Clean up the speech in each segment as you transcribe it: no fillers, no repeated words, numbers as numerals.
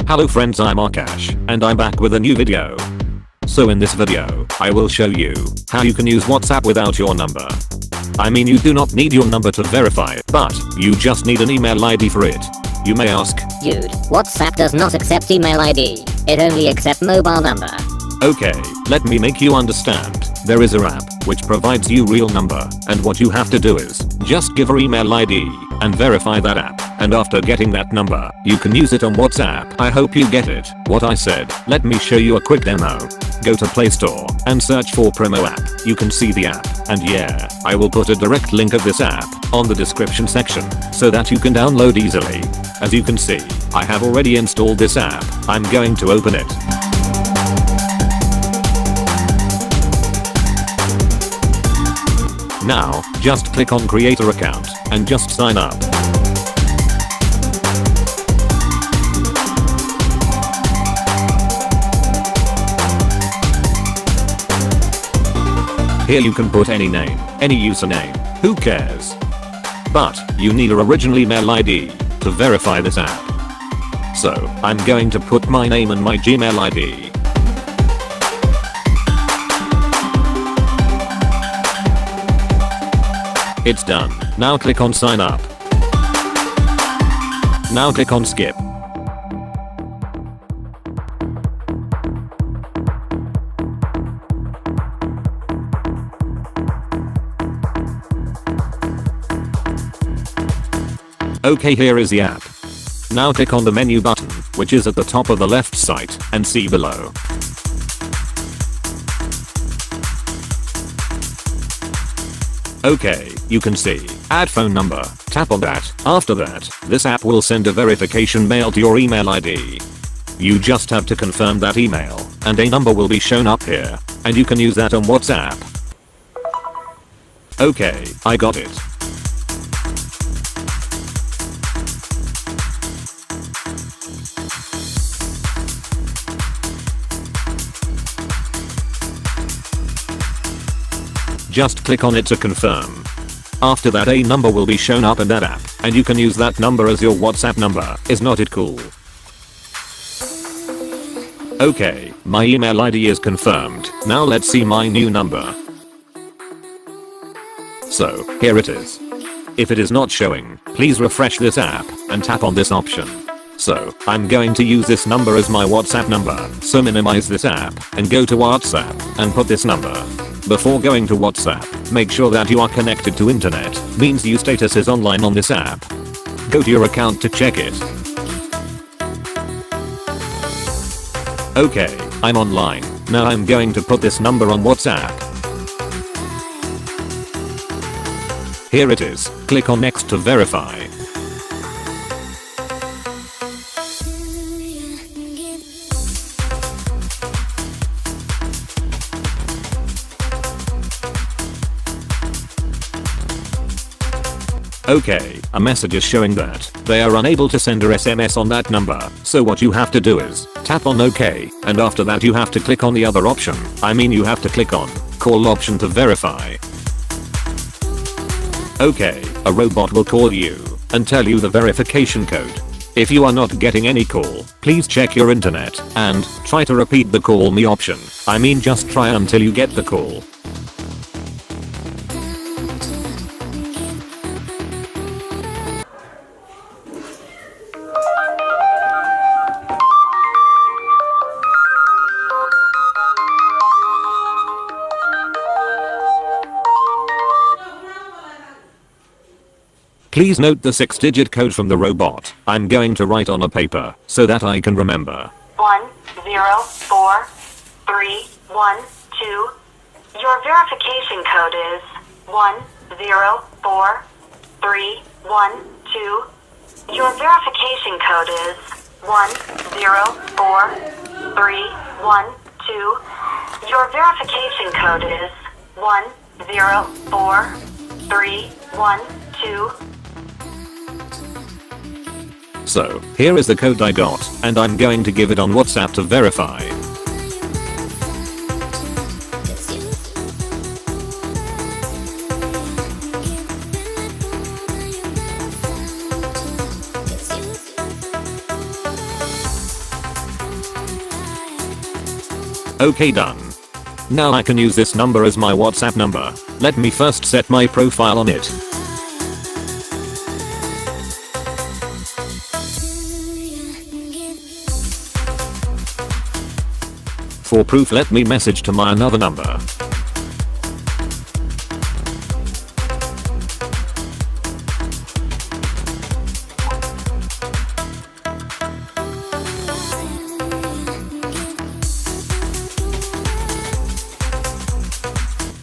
Hello friends, I'm Akash, and I'm back with a new video. So in this video, I will show you how you can use WhatsApp without your number. I mean, you do not need your number to verify it, but you just need an email ID for it. You may ask, dude, WhatsApp does not accept email ID. It only accepts mobile number. Okay, let me make you understand. There is a app which provides you real number, and what you have to do is just give her email ID and verify that app, and after getting that number, you can use it on WhatsApp. I hope you get it, what I said. Let me show you a quick demo. Go to Play Store and search for Promo app. You can see the app, and yeah, I will put a direct link of this app on the description section so that you can download easily. As you can see, I have already installed this app. I'm going to open it. Now, just click on Creator Account and just sign up. Here you can put any name, any username, who cares? But you need an original email ID to verify this app. So, I'm going to put my name and my Gmail ID. It's done. Now click on sign up. Now click on skip. Okay, here is the app. Now click on the menu button, which is at the top of the left side, and see below. Okay, you can see, add phone number, tap on that. After that, this app will send a verification mail to your email ID. You just have to confirm that email, and a number will be shown up here, and you can use that on WhatsApp. Okay, I got it. Just click on it to confirm. After that, a number will be shown up in that app, and you can use that number as your WhatsApp number. Is not it cool? Okay, my email ID is confirmed. Now let's see my new number. So, here it is. If it is not showing, please refresh this app and tap on this option. So, I'm going to use this number as my WhatsApp number. So minimize this app and go to WhatsApp and put this number. Before going to WhatsApp, make sure that you are connected to internet, means your status is online on this app. Go to your account to check it. Okay, I'm online. Now I'm going to put this number on WhatsApp. Here it is. Click on next to verify. Okay, a message is showing that they are unable to send a SMS on that number, so what you have to do is tap on OK, and after that you have to click on the other option. I mean, you have to click on call option to verify. Okay, a robot will call you and tell you the verification code. If you are not getting any call, please check your internet and try to repeat the call me option. I mean, just try until you get the call. Please note the 6-digit code from the robot. I'm going to write on a paper so that I can remember. 104312. Your verification code is 104312. Your verification code is 104312. Your verification code is 104312. So, here is the code I got, and I'm going to give it on WhatsApp to verify. Okay, done. Now I can use this number as my WhatsApp number. Let me first set my profile on it. For proof, let me message to my another number.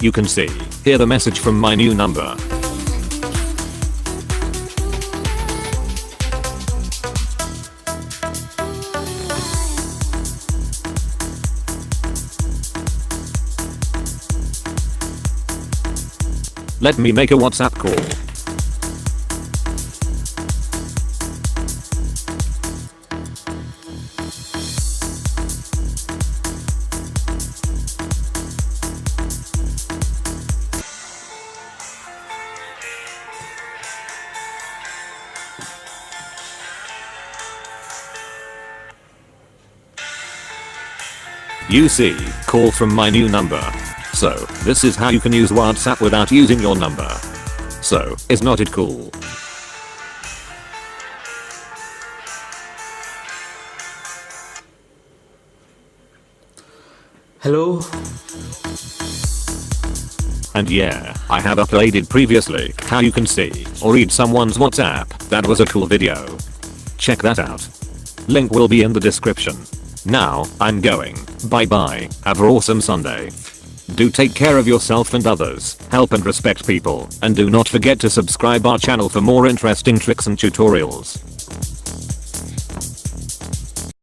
You can see here the message from my new number. Let me make a WhatsApp call. You see, call from my new number. So, this is how you can use WhatsApp without using your number. So, is not it cool? Hello. And yeah, I have uploaded previously how you can see or read someone's WhatsApp. That was a cool video. Check that out. Link will be in the description. Now, I'm going. Bye bye. Have an awesome Sunday. Do take care of yourself and others. Help and respect people. And do not forget to subscribe our channel for more interesting tricks and tutorials.